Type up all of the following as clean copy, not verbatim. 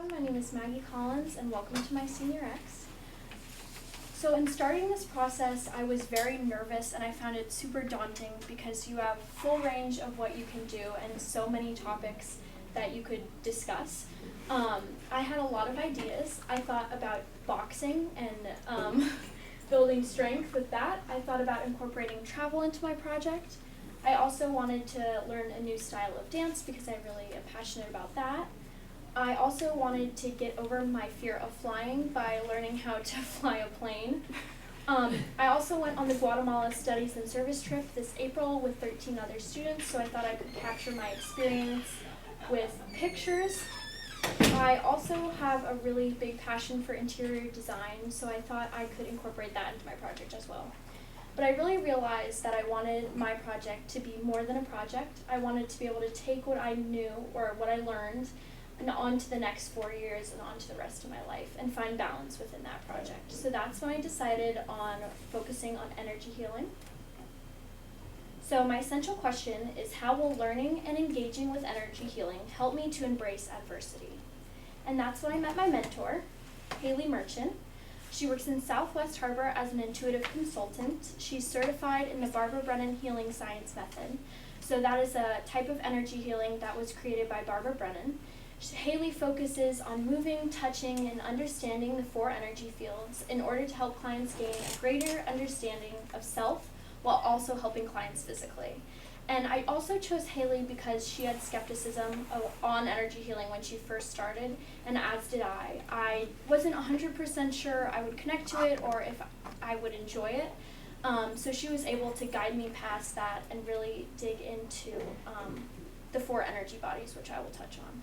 My name is Maggie Collins, and welcome to my Senior X. So in starting this process, I was very nervous, and I found it super daunting because you have full range of what you can do and so many topics that you could discuss. I had a lot of ideas. I thought about boxing and building strength with that. I thought about incorporating travel into my project. I also wanted to learn a new style of dance because I really am passionate about that. I also wanted to get over my fear of flying by learning how to fly a plane. I also went on the Guatemala Studies and Service trip this April with 13 other students, so I thought I could capture my experience with pictures. I also have a really big passion for interior design, so I thought I could incorporate that into my project as well. But I really realized that I wanted my project to be more than a project. I wanted to be able to take what I knew or what I learned and on to the next 4 years and on to the rest of my life and find balance within that project. So that's when I decided on focusing on energy healing. So my essential question is, how will learning and engaging with energy healing help me to embrace adversity? And that's when I met my mentor, Haley Merchant. She works in Southwest Harbor as an intuitive consultant. She's certified in the Barbara Brennan Healing Science Method. So that is a type of energy healing that was created by Barbara Brennan. Haley focuses on moving, touching, and understanding the 4 energy fields in order to help clients gain a greater understanding of self while also helping clients physically. And I also chose Haley because she had skepticism on energy healing when she first started, and as did I. I wasn't 100% sure I would connect to it or if I would enjoy it. So she was able to guide me past that and really dig into the 4 energy bodies, which I will touch on.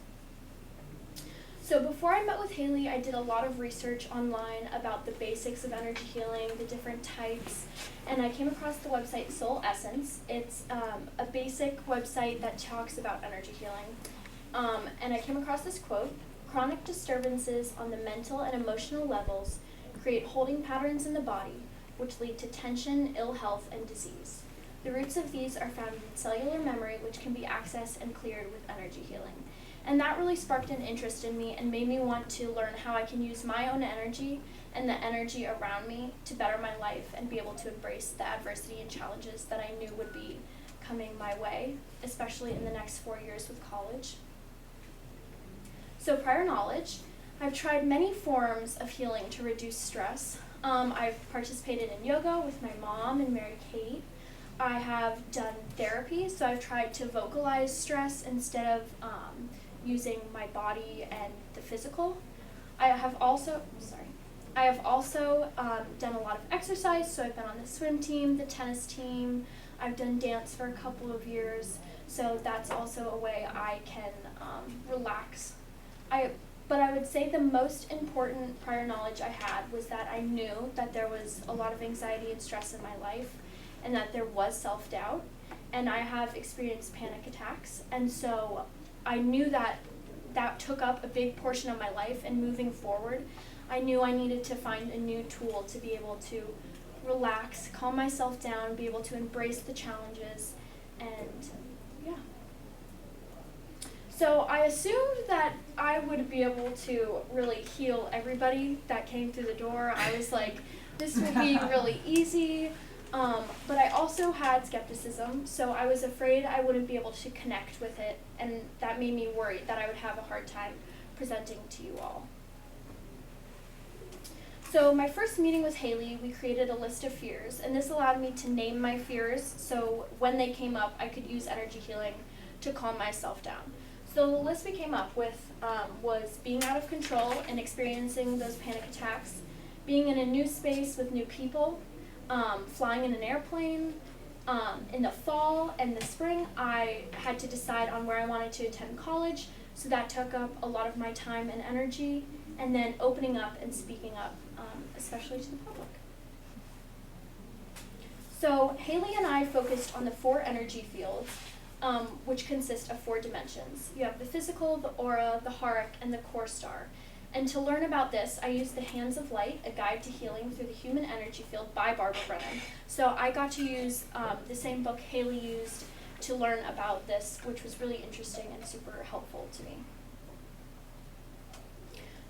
So before I met with Haley, I did a lot of research online about the basics of energy healing, the different types, and I came across the website Soul Essence. It's a basic website that talks about energy healing. And I came across this quote: "Chronic disturbances on the mental and emotional levels create holding patterns in the body, which lead to tension, ill health, and disease. The roots of these are found in cellular memory, which can be accessed and cleared with energy healing." And that really sparked an interest in me and made me want to learn how I can use my own energy and the energy around me to better my life and be able to embrace the adversity and challenges that I knew would be coming my way, especially in the next 4 years with college. So prior knowledge, I've tried many forms of healing to reduce stress. I've participated in yoga with my mom and Mary Kate. I have done therapy, so I've tried to vocalize stress instead of using my body and the physical. I have also done a lot of exercise, so I've been on the swim team, the tennis team. I've done dance for a couple of years, so that's also a way I can relax. But I would say the most important prior knowledge I had was that I knew that there was a lot of anxiety and stress in my life and that there was self-doubt, and I have experienced panic attacks, and so I knew that that took up a big portion of my life, and moving forward, I knew I needed to find a new tool to be able to relax, calm myself down, be able to embrace the challenges, and yeah. So I assumed that I would be able to really heal everybody that came through the door. I was like, this will be really easy. But I also had skepticism, so I was afraid I wouldn't be able to connect with it, and that made me worried that I would have a hard time presenting to you all. So my first meeting with Haley, we created a list of fears, and this allowed me to name my fears, so when they came up, I could use energy healing to calm myself down. So the list we came up with was being out of control and experiencing those panic attacks, being in a new space with new people, flying in an airplane. In the fall and the spring, I had to decide on where I wanted to attend college, so that took up a lot of my time and energy, and then opening up and speaking up, especially to the public. So Haley and I focused on the 4 energy fields, which consist of 4 dimensions. You have the physical, the aura, the heart, and the core star. And to learn about this, I used The Hands of Light, A Guide to Healing Through the Human Energy Field by Barbara Brennan. So I got to use the same book Haley used to learn about this, which was really interesting and super helpful to me.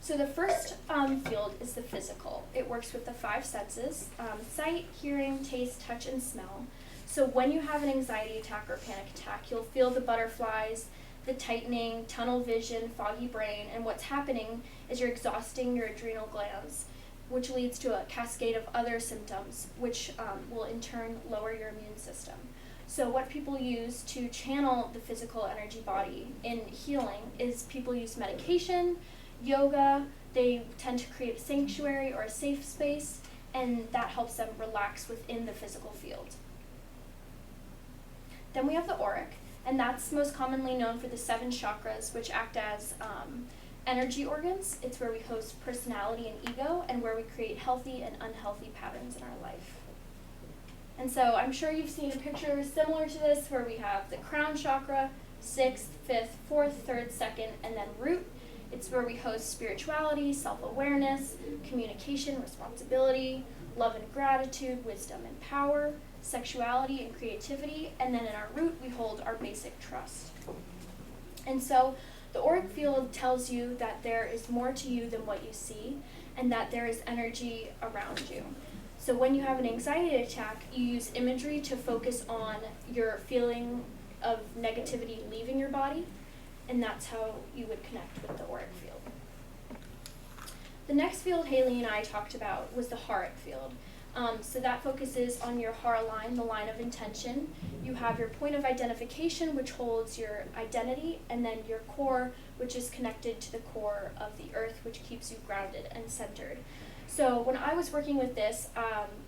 So the first field is the physical. It works with the 5 senses, sight, hearing, taste, touch, and smell. So when you have an anxiety attack or panic attack, you'll feel the butterflies, the tightening, tunnel vision, foggy brain, and what's happening is you're exhausting your adrenal glands, which leads to a cascade of other symptoms, which will in turn lower your immune system. So what people use to channel the physical energy body in healing is people use medication, yoga. They tend to create a sanctuary or a safe space, and that helps them relax within the physical field. Then we have the auric, and that's most commonly known for the 7 chakras, which act as energy organs. It's where we host personality and ego, and where we create healthy and unhealthy patterns in our life. And so I'm sure you've seen a picture similar to this, where we have the crown chakra, 6th, 5th, 4th, 3rd, 2nd, and then root. It's where we host spirituality, self-awareness, communication, responsibility, love and gratitude, wisdom and power, sexuality and creativity, and then in our root we hold our basic trust. And so the auric field tells you that there is more to you than what you see, and that there is energy around you. So when you have an anxiety attack, you use imagery to focus on your feeling of negativity leaving your body, and that's how you would connect with the auric field. The next field Haley and I talked about was the haric field. So that focuses on your har line, the line of intention. You have your point of identification, which holds your identity, and then your core, which is connected to the core of the earth, which keeps you grounded and centered. So when I was working with this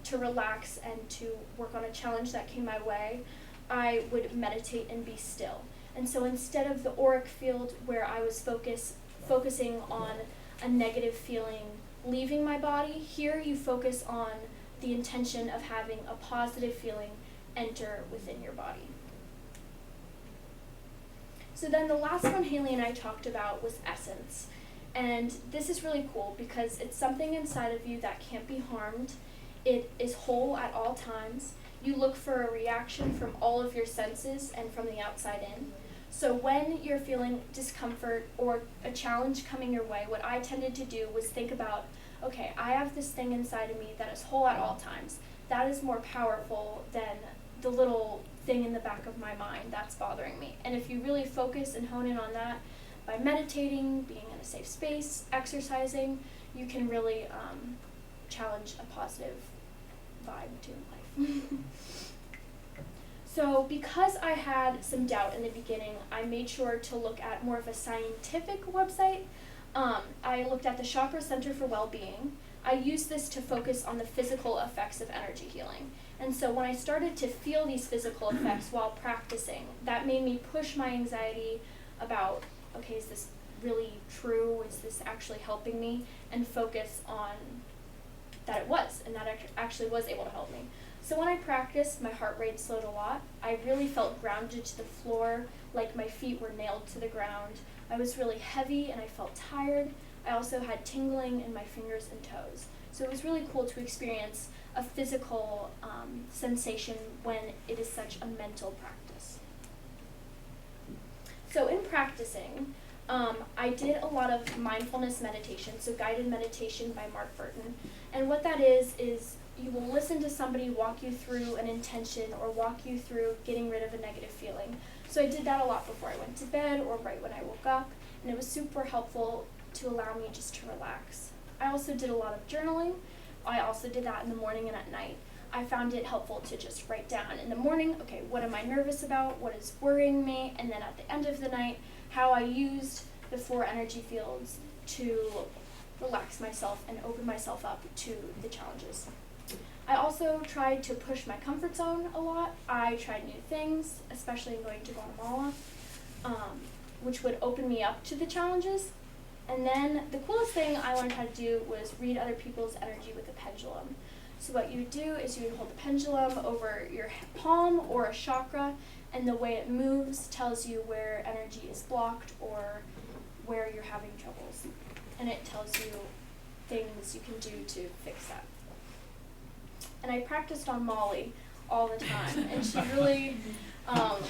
to relax and to work on a challenge that came my way, I would meditate and be still. And so instead of the auric field where I was focusing on a negative feeling leaving my body, here you focus on the intention of having a positive feeling enter within your body. So then the last one Haley and I talked about was essence. And this is really cool because it's something inside of you that can't be harmed. It is whole at all times. You look for a reaction from all of your senses and from the outside in. So when you're feeling discomfort or a challenge coming your way, what I tended to do was think about, okay, I have this thing inside of me that is whole at all times. That is more powerful than the little thing in the back of my mind that's bothering me. And if you really focus and hone in on that, by meditating, being in a safe space, exercising, you can really challenge a positive vibe to life. So because I had some doubt in the beginning, I made sure to look at more of a scientific website. I looked at the Chakra Center for Wellbeing. I used this to focus on the physical effects of energy healing. And so when I started to feel these physical effects while practicing, that made me push my anxiety about, okay, is this really true? Is this actually helping me? And focus on that it was, and that it actually was able to help me. So when I practiced, my heart rate slowed a lot. I really felt grounded to the floor, like my feet were nailed to the ground. I was really heavy and I felt tired. I also had tingling in my fingers and toes. So it was really cool to experience a physical sensation when it is such a mental practice. So in practicing, I did a lot of mindfulness meditation, so guided meditation by Mark Burton. And what that is you will listen to somebody walk you through an intention or walk you through getting rid of a negative feeling. So I did that a lot before I went to bed or right when I woke up, and it was super helpful to allow me just to relax. I also did a lot of journaling. I also did that in the morning and at night. I found it helpful to just write down in the morning, okay, what am I nervous about, what is worrying me, and then at the end of the night, how I used the 4 energy fields to relax myself and open myself up to the challenges. I also tried to push my comfort zone a lot. I tried new things, especially in going to Guatemala, which would open me up to the challenges. And then the coolest thing I learned how to do was read other people's energy with a pendulum. So what you would do is you would hold the pendulum over your palm or a chakra, and the way it moves tells you where energy is blocked or where you're having troubles. And it tells you things you can do to fix that. And I practiced on Molly all the time, and she really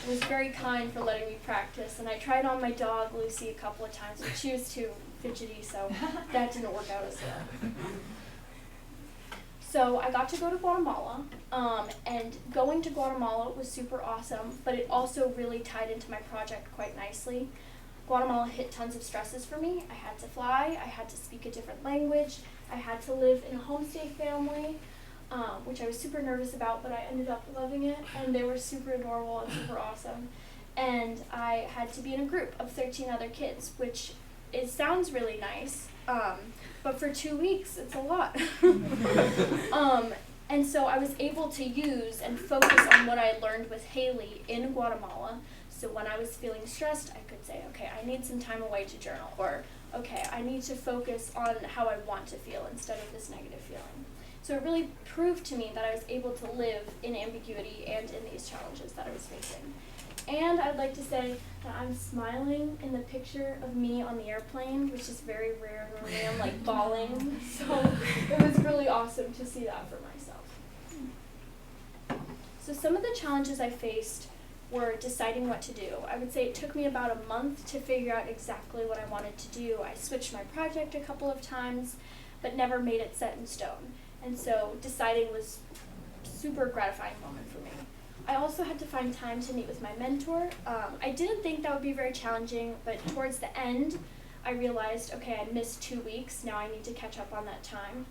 was very kind for letting me practice. And I tried on my dog, Lucy, a couple of times, but she was too fidgety, so that didn't work out as well. So I got to go to Guatemala, and going to Guatemala was super awesome, but it also really tied into my project quite nicely. Guatemala hit tons of stresses for me. I had to fly, I had to speak a different language, I had to live in a homestay family, which I was super nervous about, but I ended up loving it, and they were super adorable and super awesome. And I had to be in a group of 13 other kids, which it sounds really nice, but for 2 weeks, it's a lot. And so I was able to use and focus on what I learned with Haley in Guatemala. So when I was feeling stressed, I could say, okay, I need some time away to journal, or okay, I need to focus on how I want to feel instead of this negative feeling. So it really proved to me that I was able to live in ambiguity and in these challenges that I was facing. And I'd like to say that I'm smiling in the picture of me on the airplane, which is very rare. Normally I'm like bawling. So it was really awesome to see that for myself. So some of the challenges I faced were deciding what to do. I would say it took me about a month to figure out exactly what I wanted to do. I switched my project a couple of times, but never made it set in stone. And so deciding was a super gratifying moment for me. I also had to find time to meet with my mentor. I didn't think that would be very challenging, but towards the end, I realized, okay, I missed 2 weeks, now I need to catch up on that time.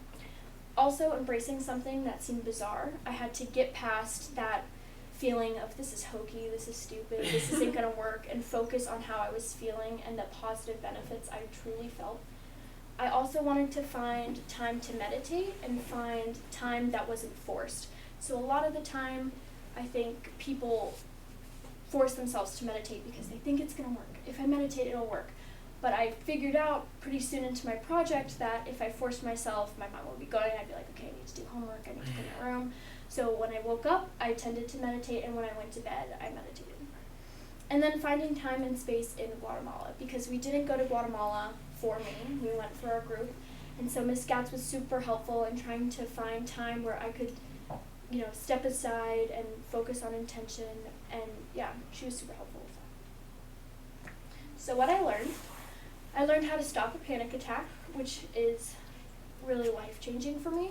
Also, embracing something that seemed bizarre, I had to get past that feeling of this is hokey, this is stupid, this isn't gonna work, and focus on how I was feeling and the positive benefits I truly felt. I also wanted to find time to meditate and find time that wasn't forced. So a lot of the time, I think people force themselves to meditate because they think it's going to work. If I meditate, it'll work. But I figured out pretty soon into my project that if I forced myself, my mind would be going. I'd be like, okay, I need to do homework, I need to clean my room. So when I woke up, I tended to meditate, and when I went to bed, I meditated. And then finding time and space in Guatemala, because we didn't go to Guatemala for me, we went for our group. And so Ms. Gatz was super helpful in trying to find time where I could step aside and focus on intention, and yeah, she was super helpful with that. So what I learned how to stop a panic attack, which is really life-changing for me.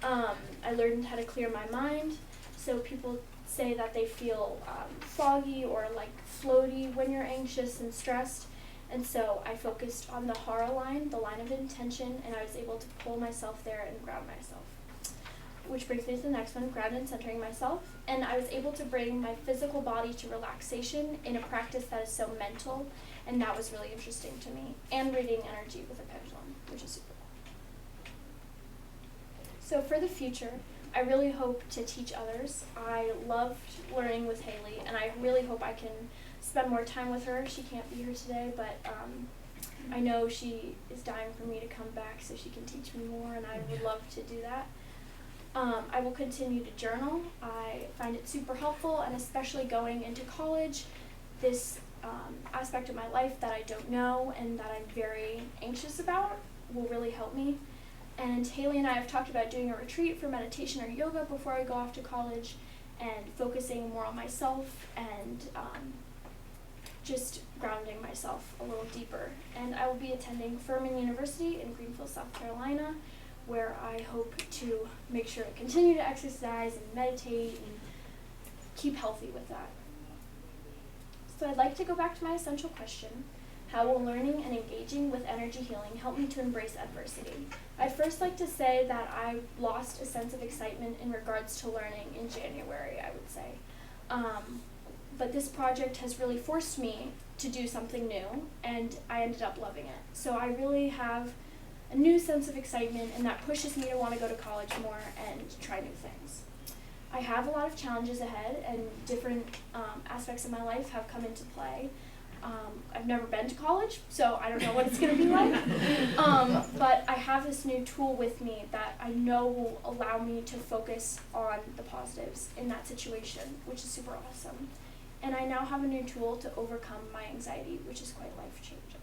I learned how to clear my mind. So people say that they feel foggy or like floaty when you're anxious and stressed, and so I focused on the HARA line, the line of intention, and I was able to pull myself there and ground myself. Which brings me to the next one, grounded and centering myself. And I was able to bring my physical body to relaxation in a practice that is so mental, and that was really interesting to me. And reading energy with a pendulum, which is super cool. So for the future, I really hope to teach others. I loved learning with Haley, and I really hope I can spend more time with her. She can't be here today, but I know she is dying for me to come back so she can teach me more, and I would love to do that. I will continue to journal. I find it super helpful, and especially going into college, this aspect of my life that I don't know and that I'm very anxious about will really help me. And Haley and I have talked about doing a retreat for meditation or yoga before I go off to college, and focusing more on myself and just grounding myself a little deeper. And I will be attending Furman University in Greenville, South Carolina, where I hope to make sure to continue to exercise and meditate and keep healthy with that. So I'd like to go back to my essential question: how will learning and engaging with energy healing help me to embrace adversity? I'd first like to say that I lost a sense of excitement in regards to learning in January, I would say. But this project has really forced me to do something new, and I ended up loving it. So I really have a new sense of excitement, and that pushes me to want to go to college more and try new things. I have a lot of challenges ahead, and different aspects of my life have come into play. I've never been to college, so I don't know what it's going to be like. But I have this new tool with me that I know will allow me to focus on the positives in that situation, which is super awesome. And I now have a new tool to overcome my anxiety, which is quite life-changing.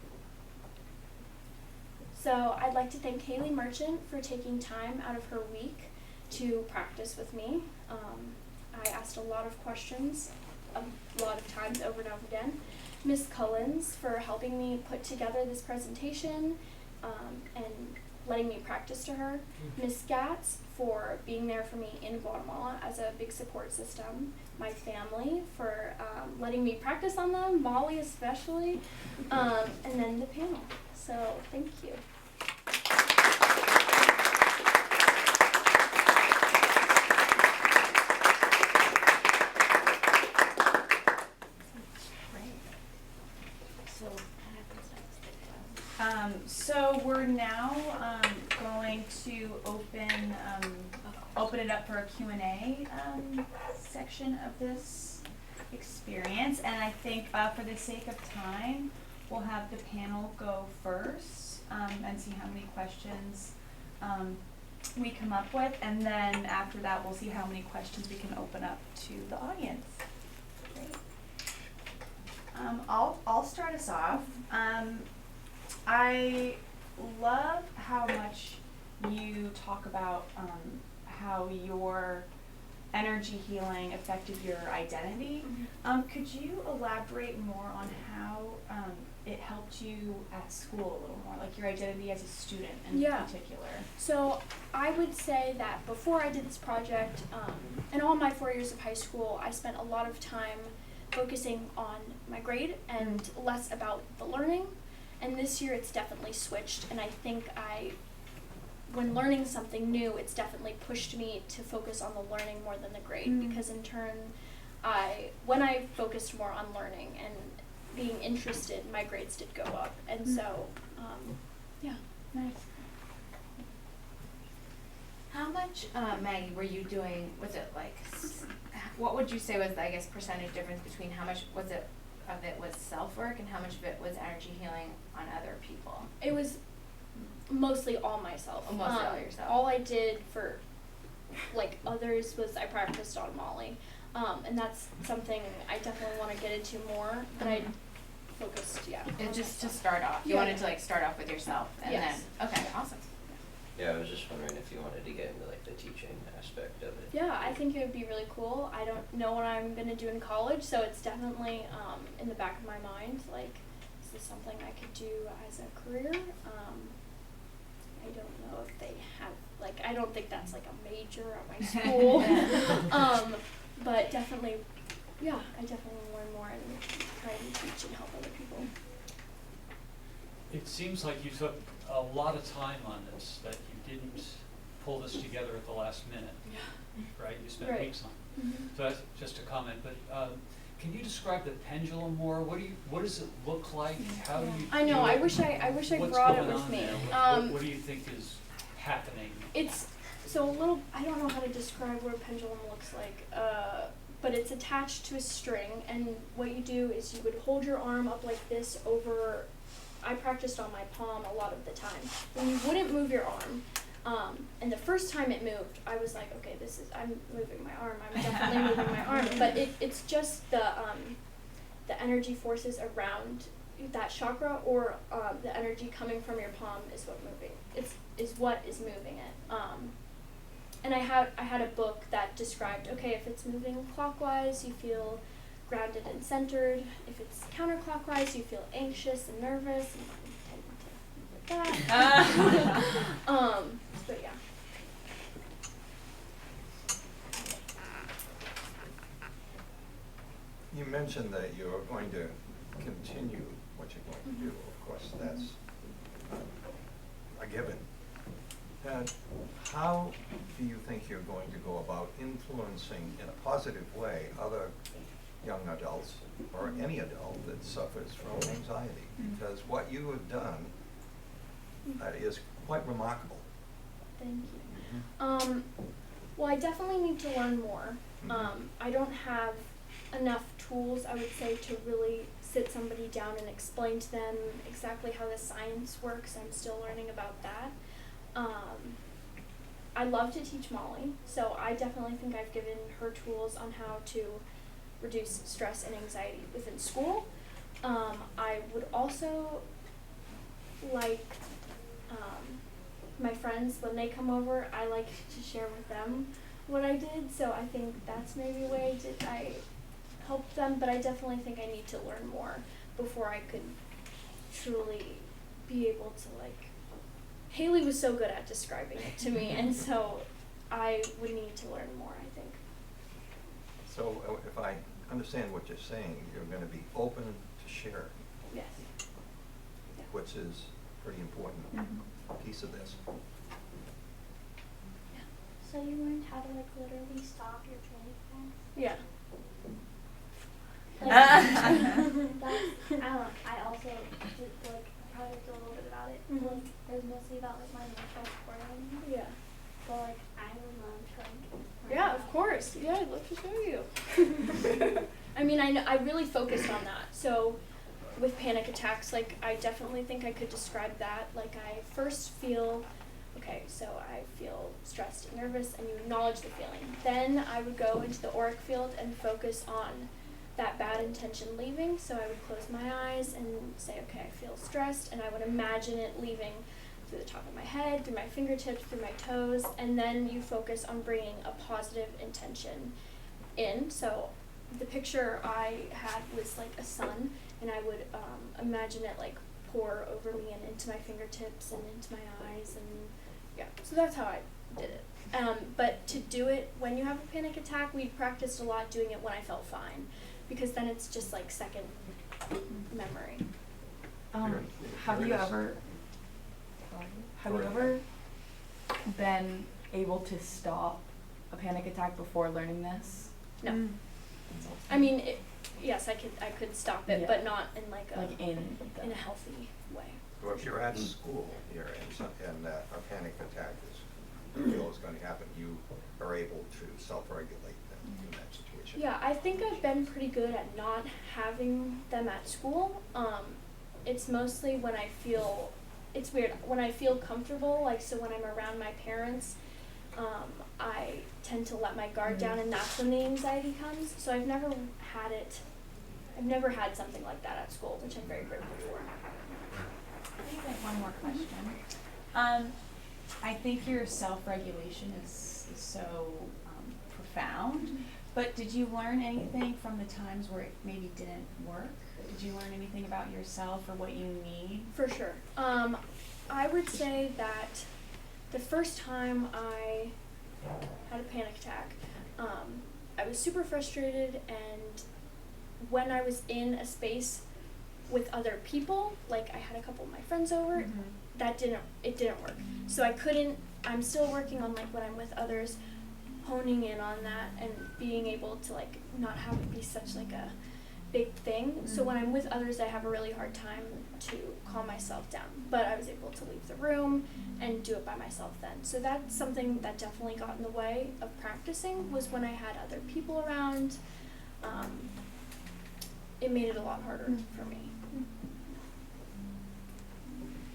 So I'd like to thank Haley Merchant for taking time out of her week to practice with me. I asked a lot of questions, a lot of times over and over again. Ms. Cullens for helping me put together this presentation, letting me practice to her, Miss Gatz for being there for me in Guatemala as a big support system, my family for letting me practice on them, Molly especially, and then the panel. So thank you. So we're now going to open it up for a Q&A section of this experience, and I think for the sake of time, we'll have the panel go first and see how many questions we come up with, and then after that, we'll see how many questions we can open up to the audience. Great. I'll start us off. I love how much you talk about how your energy healing affected your identity. Could you elaborate more on how it helped you at school a little more, like your identity as a student in particular? So I would say that before I did this project, in all my 4 years of high school, I spent a lot of time focusing on my grade and less about the learning. And this year it's definitely switched, and I think when learning something new, it's definitely pushed me to focus on the learning more than the grade, because in turn, when I focused more on learning and being interested, my grades did go up, and so, yeah. Nice. How much, Maggie, were you doing, was it like, what would you say was, I guess, percentage difference between how much was it of it was self-work and how much of it was energy healing on other people? It was mostly all myself. Mostly all yourself. All I did for like others was I practiced on Molly, and that's something I definitely want to get into more. But I focused, And just to start off, you wanted to like start off with yourself, and then okay, awesome. Yeah, I was just wondering if you wanted to get into like the teaching aspect of it. Yeah, I think it would be really cool. I don't know what I'm gonna do in college, so it's definitely in the back of my mind. Like, is this something I could do as a career? I don't know if they have I don't think that's like a major at my school. But definitely, I definitely want to learn more and try and teach and help other people. It seems like you took a lot of time on this, that you didn't pull this together at the last minute, right? You spent weeks on it. So that's just a comment, but can you describe the pendulum more? What does it look like? How do you I know, I wish I brought it with me. What do you think is happening? It's so a little, I don't know how to describe what a pendulum looks like, but it's attached to a string, and what you do is you would hold your arm up like this over, I practiced on my palm a lot of the time, and you wouldn't move your arm. And the first time it moved, I was like, okay, I'm moving my arm, I'm definitely moving my arm, but it's just the energy forces around that chakra, or the energy coming from your palm is what is moving it. And I had a book that described, okay, if it's moving clockwise, you feel grounded and centered. If it's counterclockwise, you feel anxious and nervous, and I tend to like that. But yeah. You mentioned that you're going to continue what you're going to do. Of course, that's a given. And how do you think you're going to go about influencing in a positive way other young adults or any adult that suffers from anxiety? Because what you have done is quite remarkable. Thank you. Well, I definitely need to learn more. I don't have enough tools, I would say, to really sit somebody down and explain to them exactly how the science works. I'm still learning about that. I love to teach Molly, so I definitely think I've given her tools on how to reduce stress and anxiety within school. I would also like my friends, when they come over, I like to share with them what I did, so I think that's maybe a way I help them, but I definitely think I need to learn more before I could truly be able to Haley was so good at describing it to me, and so I would need to learn more, I think. So if I understand what you're saying, you're going to be open to share, Yes. Yeah. which is a pretty important piece of this. So you learned how to like literally stop your panic attacks? Yeah. Like, that's, I don't know, I also did like project a little bit about it. Mhm. Like it was mostly about like my emotional support, Yeah. but like I would love to like learn Yeah, how of to- course. Yeah, I'd love to show you. I mean, I really focused on that. So with panic attacks, like I definitely think I could describe that. Like I first feel, okay, so I feel stressed and nervous, and you acknowledge the feeling. Then I would go into the auric field and focus on that bad intention leaving. So I would close my eyes and say, okay, I feel stressed, and I would imagine it leaving through the top of my head, through my fingertips, through my toes, and then you focus on bringing a positive intention in. So the picture I had was like a sun, and I would imagine it like pour over me and into my fingertips and into my eyes, and yeah, so that's how I did it. But to do it when you have a panic attack, we practiced a lot doing it when I felt fine, because then it's just like second memory. Have you ever been able to stop a panic attack before learning this? No. I mean, yes, I could stop it, Yeah. but not in like a in a healthy way. Well, if you're at school here and a panic attack you feel is going to happen, you are able to self-regulate in that situation. Yeah, I think I've been pretty good at not having them at school. It's mostly when I feel, it's weird, when I feel comfortable, like so when I'm around my parents, I tend to let my guard down, and that's when the anxiety comes. So I've never had something like that at school, which I'm very grateful for. I think I have one more question. I think your self-regulation is so profound, but did you learn anything from the times where it maybe didn't work? Did you learn anything about yourself or what you need? For sure. I would say that the first time I had a panic attack, I was super frustrated, and when I was in a space with other people, like I had a couple of my friends over, it didn't work. So I'm still working on like when I'm with others, honing in on that and being able to like not have it be such like a big thing. So when I'm with others, I have a really hard time to calm myself down, but I was able to leave the room and do it by myself then. So that's something that definitely got in the way of practicing, was when I had other people around. It made it a lot harder for me.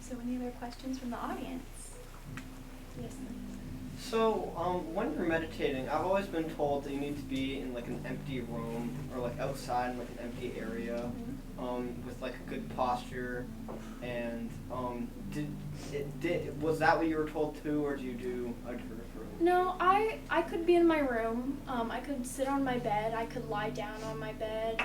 So any other questions from the audience? Yes. So, when you're meditating, I've always been told that you need to be in like an empty room or like outside in like an empty area, with like a good posture. And was that what you were told too, or do you do a different room? No, I could be in my room. I could sit on my bed. I could lie down on my bed.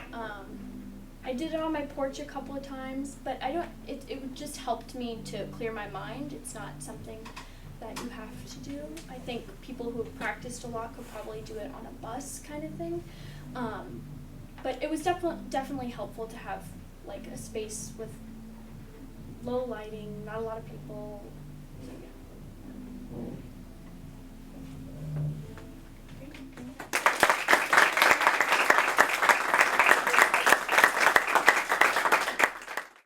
I did it on my porch a couple of times, but it just helped me to clear my mind. It's not something that you have to do. I think people who have practiced a lot could probably do it on a bus kind of thing. But it was definitely helpful to have like a space with low lighting, not a lot of people,